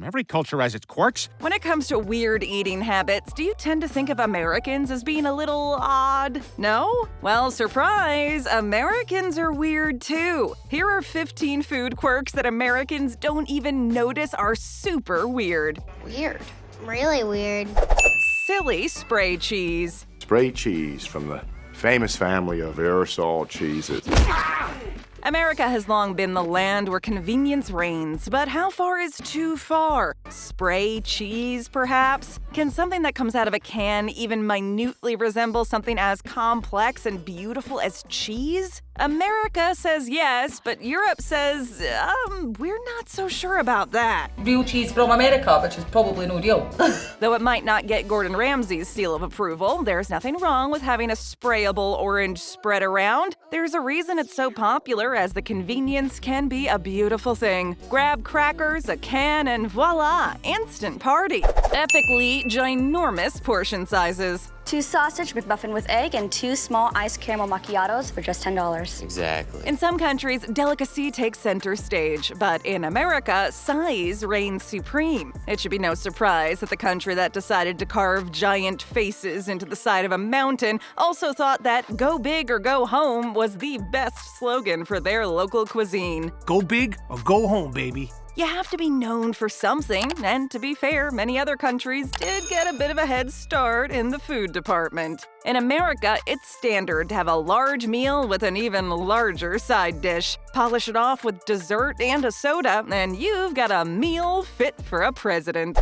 Every culture has its quirks. When it comes to weird eating habits, do you tend to think of Americans as being a little odd? No? Well, surprise! Americans are weird too. Here are 15 food quirks that Americans don't even notice are super weird. Weird. Really weird. Silly spray cheese. Spray cheese from the famous family of aerosol cheeses. America has long been the land where convenience reigns, but how far is too far? Spray cheese, perhaps? Can something that comes out of a can even minutely resemble something as complex and beautiful as cheese? America says yes, but Europe says, we're not so sure about that. Real cheese from America, which is probably no deal. Though it might not get Gordon Ramsay's seal of approval, there's nothing wrong with having a sprayable orange spread around. There's a reason it's so popular, as the convenience can be a beautiful thing. Grab crackers, a can, and voila, instant party. Epically ginormous portion sizes. 2 sausage McMuffin with egg and 2 small iced caramel macchiatos for just $10. Exactly. In some countries, delicacy takes center stage, but in America, size reigns supreme. It should be no surprise that the country that decided to carve giant faces into the side of a mountain also thought that "go big or go home" was the best slogan for their local cuisine. Go big or go home, baby. You have to be known for something, and to be fair, many other countries did get a bit of a head start in the food department. In America, it's standard to have a large meal with an even larger side dish. Polish it off with dessert and a soda, and you've got a meal fit for a president.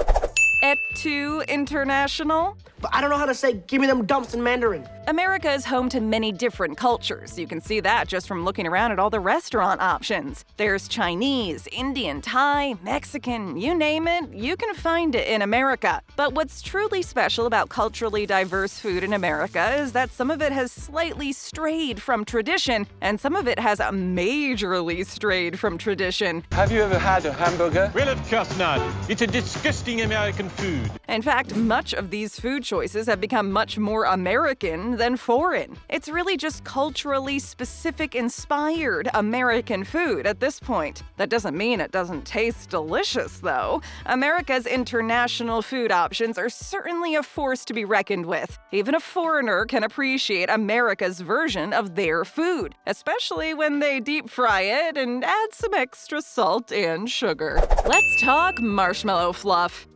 Et tu international? But I don't know how to say, give me them dumps in Mandarin. America is home to many different cultures. You can see that just from looking around at all the restaurant options. There's Chinese, Indian, Thai, Mexican, you name it, you can find it in America. But what's truly special about culturally diverse food in America is that some of it has slightly strayed from tradition, and some of it has majorly strayed from tradition. Have you ever had a hamburger? Well, of course not. It's a disgusting American food. In fact, much of these food choices have become much more American than foreign. It's really just culturally specific, inspired American food at this point. That doesn't mean it doesn't taste delicious, though. America's international food options are certainly a force to be reckoned with. Even a foreigner can appreciate America's version of their food, especially when they deep fry it and add some extra salt and sugar. Let's talk marshmallow fluff.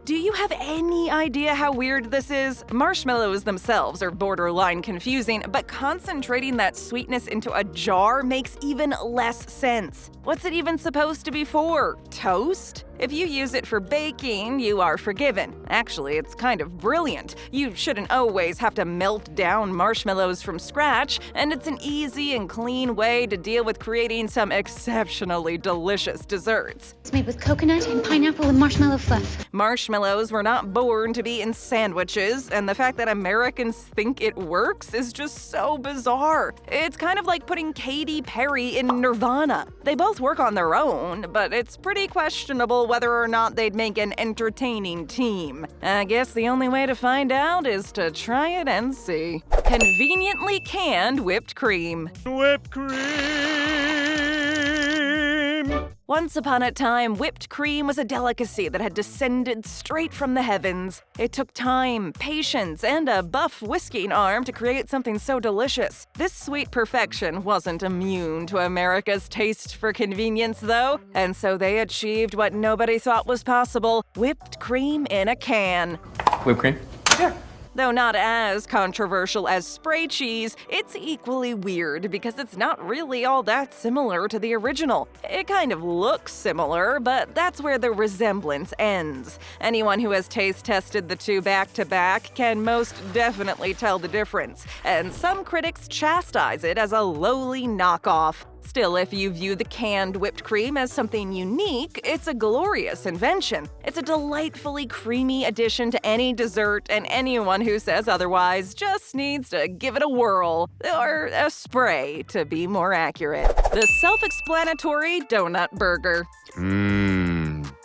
Do you have any idea how weird this is? Marshmallows themselves are borderline confusing, but concentrating that sweetness into a jar makes even less sense. What's it even supposed to be for? Toast? If you use it for baking, you are forgiven. Actually, it's kind of brilliant. You shouldn't always have to melt down marshmallows from scratch, and it's an easy and clean way to deal with creating some exceptionally delicious desserts. It's made with coconut and pineapple and marshmallow fluff. Marshmallows were not born to be in sandwiches, and the fact that Americans think it works is just so bizarre. It's kind of like putting Katy Perry in Nirvana. They both work on their own, but it's pretty questionable whether or not they'd make an entertaining team. I guess the only way to find out is to try it and see. Conveniently canned whipped cream. Whipped cream! Once upon a time, whipped cream was a delicacy that had descended straight from the heavens. It took time, patience, and a buff whisking arm to create something so delicious. This sweet perfection wasn't immune to America's taste for convenience, though, and so they achieved what nobody thought was possible: whipped cream in a can. Whipped cream? Yeah. Though not as controversial as spray cheese, it's equally weird because it's not really all that similar to the original. It kind of looks similar, but that's where the resemblance ends. Anyone who has taste tested the two back-to-back can most definitely tell the difference, and some critics chastise it as a lowly knockoff. Still, if you view the canned whipped cream as something unique, it's a glorious invention. It's a delightfully creamy addition to any dessert, and anyone who says otherwise just needs to give it a whirl, or a spray to be more accurate. The self-explanatory donut burger.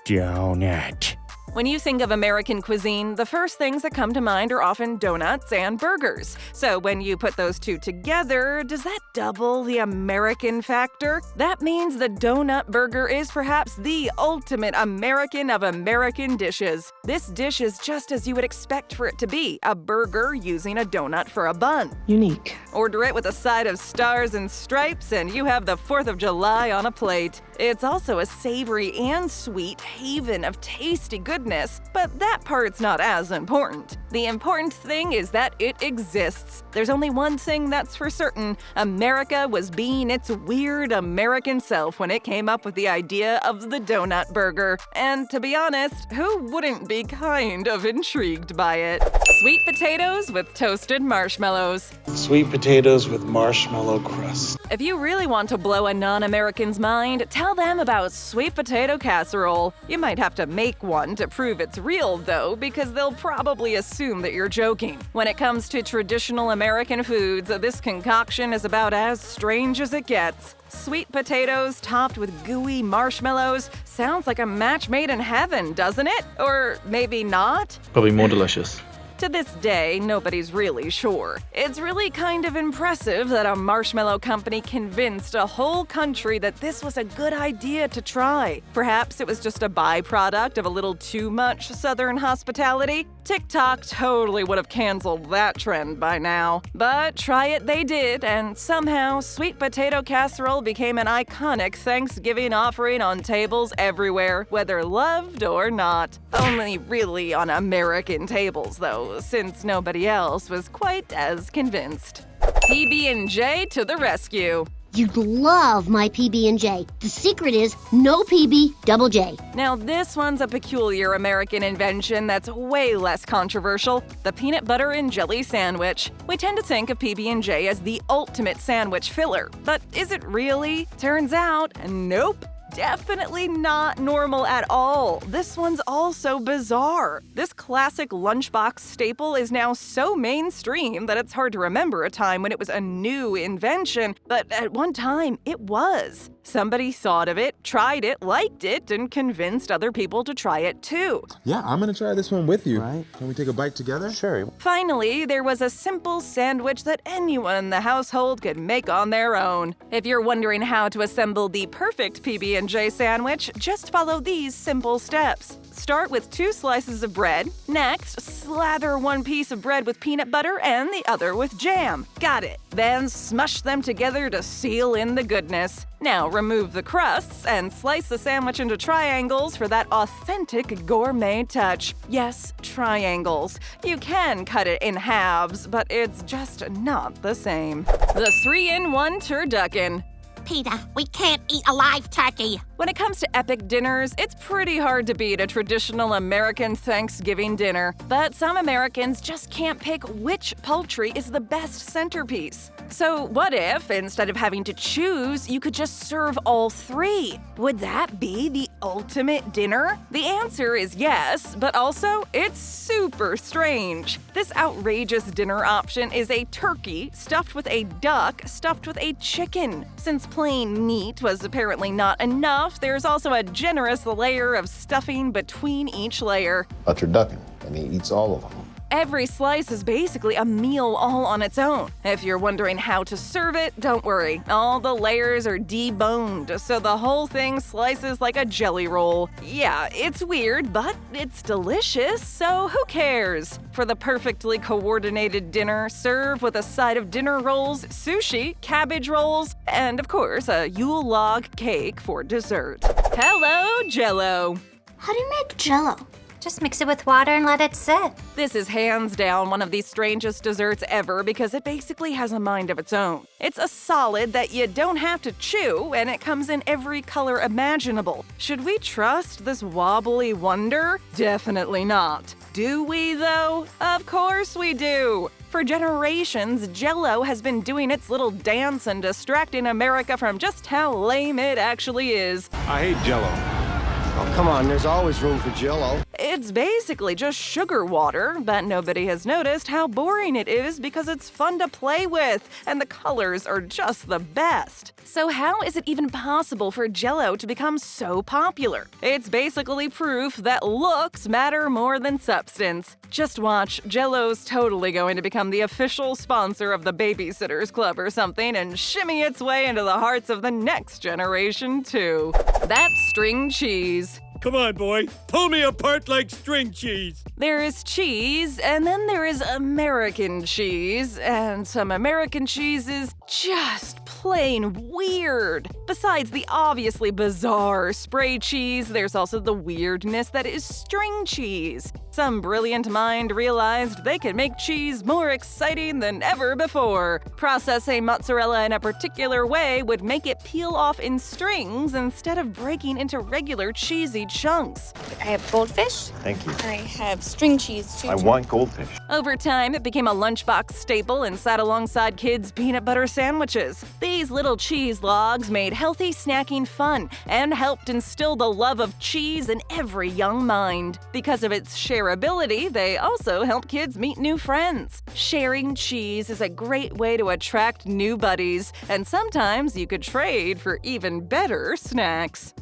Donut. When you think of American cuisine, the first things that come to mind are often donuts and burgers. So when you put those two together, does that double the American factor? That means the donut burger is perhaps the ultimate American of American dishes. This dish is just as you would expect for it to be, a burger using a donut for a bun. Unique. Order it with a side of stars and stripes, and you have the 4th of July on a plate. It's also a savory and sweet haven of tasty goodness, but that part's not as important. The important thing is that it exists. There's only one thing that's for certain. America was being its weird American self when it came up with the idea of the donut burger. And to be honest, who wouldn't be kind of intrigued by it? Sweet potatoes with toasted marshmallows. Sweet potatoes with marshmallow crust. If you really want to blow a non-American's mind, tell them about sweet potato casserole. You might have to make one to prove it's real, though, because they'll probably assume that you're joking. When it comes to traditional American foods, this concoction is about as strange as it gets. Sweet potatoes topped with gooey marshmallows sounds like a match made in heaven, doesn't it? Or maybe not? Probably more delicious. To this day, nobody's really sure. It's really kind of impressive that a marshmallow company convinced a whole country that this was a good idea to try. Perhaps it was just a byproduct of a little too much Southern hospitality. TikTok totally would have canceled that trend by now. But try it they did, and somehow sweet potato casserole became an iconic Thanksgiving offering on tables everywhere, whether loved or not. Only really on American tables, though, since nobody else was quite as convinced. PB&J to the rescue. You'd love my PB&J. The secret is no PB, double J. Now this one's a peculiar American invention that's way less controversial, the peanut butter and jelly sandwich. We tend to think of PB&J as the ultimate sandwich filler, but is it really? Turns out, nope. Definitely not normal at all. This one's also bizarre. This classic lunchbox staple is now so mainstream that it's hard to remember a time when it was a new invention, but at one time it was. Somebody thought of it, tried it, liked it, and convinced other people to try it too. Yeah, I'm gonna try this one with you. Right. Can we take a bite together? Sure. Finally, there was a simple sandwich that anyone in the household could make on their own. If you're wondering how to assemble the perfect PB&J sandwich, just follow these simple steps. Start with 2 slices of bread. Next, slather one piece of bread with peanut butter and the other with jam. Got it. Then smush them together to seal in the goodness. Now remove the crusts and slice the sandwich into triangles for that authentic gourmet touch. Yes, triangles. You can cut it in halves, but it's just not the same. The 3-in-1 Turducken. Peter, we can't eat a live turkey. When it comes to epic dinners, it's pretty hard to beat a traditional American Thanksgiving dinner. But some Americans just can't pick which poultry is the best centerpiece. So what if, instead of having to choose, you could just serve all 3? Would that be the ultimate dinner? The answer is yes, but also it's super strange. This outrageous dinner option is a turkey stuffed with a duck stuffed with a chicken. Since plain meat was apparently not enough, there's also a generous layer of stuffing between each layer. A turducken, and he eats all of them. Every slice is basically a meal all on its own. If you're wondering how to serve it, don't worry. All the layers are deboned, so the whole thing slices like a jelly roll. Yeah, it's weird, but it's delicious, so who cares? For the perfectly coordinated dinner, serve with a side of dinner rolls, sushi, cabbage rolls, and of course, a Yule log cake for dessert. Hello, Jell-O! How do you make Jell-O? Just mix it with water and let it sit. This is hands down one of the strangest desserts ever because it basically has a mind of its own. It's a solid that you don't have to chew, and it comes in every color imaginable. Should we trust this wobbly wonder? Definitely not. Do we, though? Of course we do! For generations, Jell-O has been doing its little dance and distracting America from just how lame it actually is. I hate Jell-O. Oh, come on, there's always room for Jell-O. It's basically just sugar water, but nobody has noticed how boring it is because it's fun to play with, and the colors are just the best. So how is it even possible for Jell-O to become so popular? It's basically proof that looks matter more than substance. Just watch, Jell-O's totally going to become the official sponsor of the Babysitters Club or something and shimmy its way into the hearts of the next generation, too. That's string cheese. Come on, boy. Pull me apart like string cheese. There is cheese, and then there is American cheese, and some American cheese is just plain weird. Besides the obviously bizarre spray cheese, there's also the weirdness that is string cheese. Some brilliant mind realized they could make cheese more exciting than ever before. Processing mozzarella in a particular way would make it peel off in strings instead of breaking into regular cheesy chunks. I have goldfish. Thank you. I have string cheese too. I want goldfish. Over time, it became a lunchbox staple and sat alongside kids' peanut butter sandwiches. These little cheese logs made healthy snacking fun and helped instill the love of cheese in every young mind. Because of its shareability, they also help kids meet new friends. Sharing cheese is a great way to attract new buddies, and sometimes you could trade for even better snacks.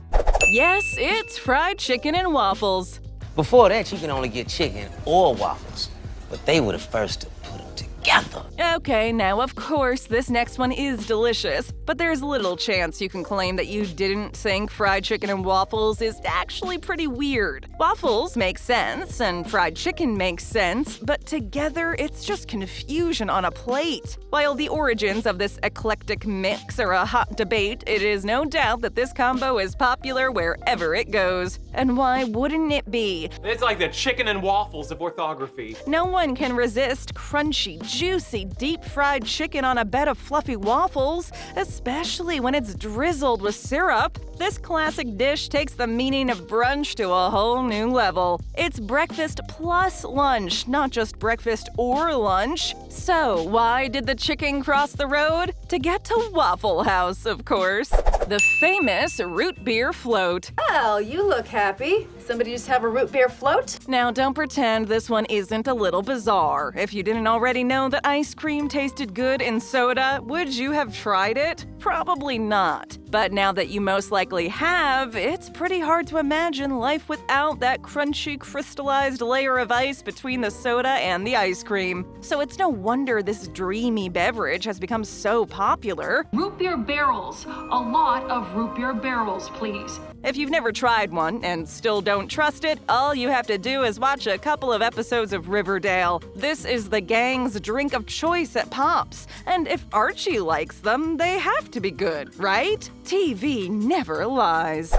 Yes, it's fried chicken and waffles. Before that, you can only get chicken or waffles, but they were the first to put them together. Okay, now of course this next one is delicious, but there's little chance you can claim that you didn't think fried chicken and waffles is actually pretty weird. Waffles make sense, and fried chicken makes sense, but together it's just confusion on a plate. While the origins of this eclectic mix are a hot debate, it is no doubt that this combo is popular wherever it goes. And why wouldn't it be? It's like the chicken and waffles of orthography. No one can resist crunchy, juicy, deep-fried chicken on a bed of fluffy waffles, especially when it's drizzled with syrup. This classic dish takes the meaning of brunch to a whole new level. It's breakfast plus lunch, not just breakfast or lunch. So, why did the chicken cross the road? To get to Waffle House, of course. The famous root beer float. Oh, you look happy. Somebody just have a root beer float? Now, don't pretend this one isn't a little bizarre. If you didn't already know that ice cream tasted good in soda, would you have tried it? Probably not. But now that you most likely have, it's pretty hard to imagine life without that crunchy, crystallized layer of ice between the soda and the ice cream. So it's no wonder this dreamy beverage has become so popular. Root beer barrels. A lot of root beer barrels, please. If you've never tried one and still don't trust it, all you have to do is watch a couple of episodes of Riverdale. This is the gang's drink of choice at Pops, and if Archie likes them, they have to be good, right? TV never lies.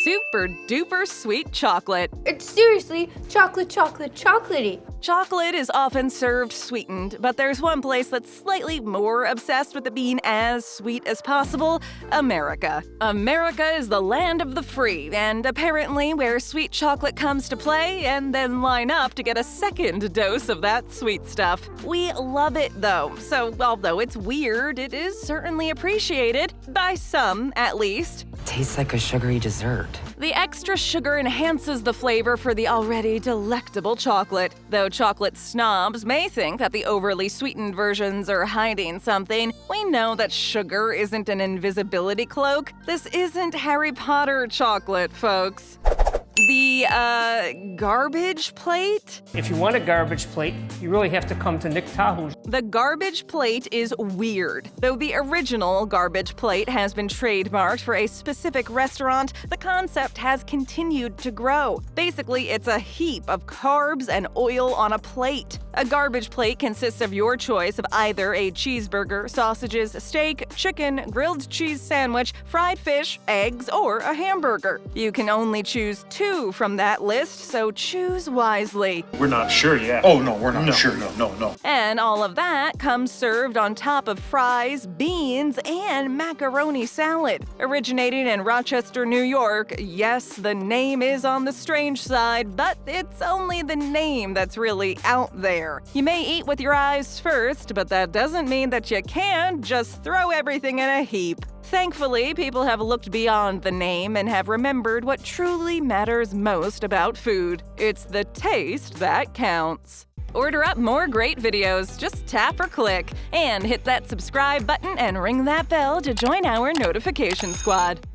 Super duper sweet chocolate. It's seriously chocolatey. Chocolate is often served sweetened, but there's one place that's slightly more obsessed with it being as sweet as possible: America. America is the land of the free, and apparently where sweet chocolate comes to play, and then line up to get a second dose of that sweet stuff. We love it though, so although it's weird, it is certainly appreciated, by some at least. Tastes like a sugary dessert. The extra sugar enhances the flavor for the already delectable chocolate. Though chocolate snobs may think that the overly sweetened versions are hiding something, we know that sugar isn't an invisibility cloak. This isn't Harry Potter chocolate, folks. The, garbage plate? If you want a garbage plate, you really have to come to Nick Tahoe's. The garbage plate is weird. Though the original garbage plate has been trademarked for a specific restaurant, the concept has continued to grow. Basically, it's a heap of carbs and oil on a plate. A garbage plate consists of your choice of either a cheeseburger, sausages, steak, chicken, grilled cheese sandwich, fried fish, eggs, or a hamburger. You can only choose 2 from that list, so choose wisely. We're not sure yet. Oh, no, we're not sure. No. And all of that comes served on top of fries, beans, and macaroni salad. Originating in Rochester, New York, yes, the name is on the strange side, but it's only the name that's really out there. there. You may eat with your eyes first, but that doesn't mean that you can't just throw everything in a heap. Thankfully, people have looked beyond the name and have remembered what truly matters most about food. It's the taste that counts. Order up more great videos. Just tap or click. And hit that subscribe button and ring that bell to join our notification squad.